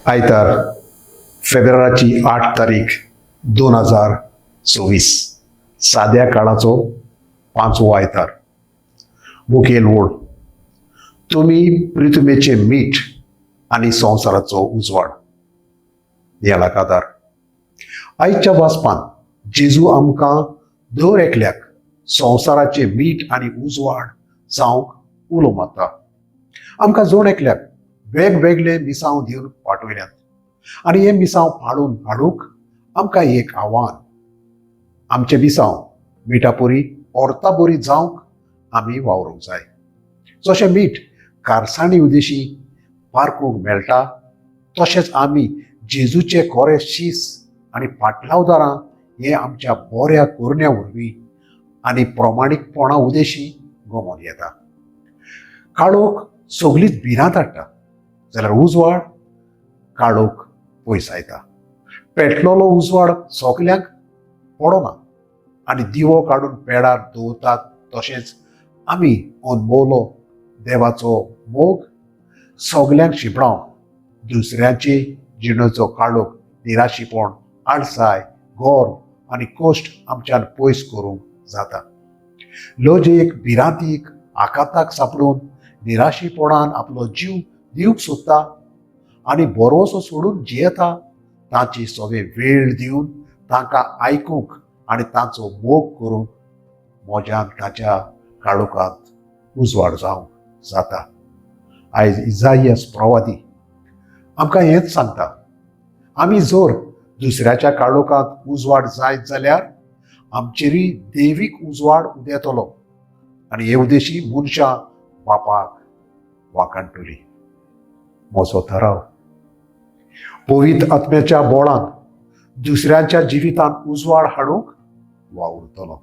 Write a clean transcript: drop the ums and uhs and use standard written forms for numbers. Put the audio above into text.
आयतार फेब्रुवारीची 8 तारीख 2024 साध्या काळाचो 5वो आयतार. मुखेल ओळ. तुम्ही प्रितुमेचे मीठ आणि संवसाराचो उजवाड. देवाक आदार. आयच्या वाचपान जेजू आमकां दर एकल्याक संवसाराचे मीठ आणि उजवाड जावंक उलो मारता. आमकां जोड एकल्याक वेगवेगळे मिसांव दिवन पाठवल्यात आणि हे मिसांव फाडून हाडूंक आमकां एक आव्हान. आमचे मिसांव मिठा पोरी ओर्ता बोरी जावंक आमी वावरूंक जाय. जशें मीठ कारसाणी उदेशी पारखूंक मेळटा तशेंच आमी जेजूचे खरे शीस आणि फाटलावदारां हे आमच्या बऱ्या करण्या वरवीं आनी प्रमाणीकपणा उदेशी गमोन येता. काळोख सगळीच भिरांत हाडटा जाल्यार उजवाड काळोख पयसायता. पेटलोलो उजवाड सगल्यांक पडना आनी दिवो काडून पेडार दवरतात तशेंच आमी अनभवलो देवाचो मोग सगल्यांक शिंपडावन दुसऱ्याचे जिणेचो काळोख निराशीपण आळसाय गोर आनी कश्ट आमच्यान पयस करूंक जाता. लजेक भिरांतीक आकाताक सांपडून निराशीपणान आपलो जीव दिवंक सोदता आनी बरोसो सोडून जियेता तांची सगळे वेळ दिवन तांकां आयकूंक आनी तांचो मोग करूंक मोज्यान ताच्या काळोखांत उजवाड जावंक जाता. आयज इजायास प्रवादी आमकां हेंच सांगता. आमी जर दुसऱ्याच्या काळोखांत उजवाड जायत जाल्यार आमचेरी देवीक उजवाड उदेतलो आनी हे उदेशी मनशां पापाक वाकाणटली. म्हजो थाराव. पवित्र आत्म्याच्या बोळान दुसऱ्यांच्या जिवितांत उजवाड हाडूंक वावुरतलो.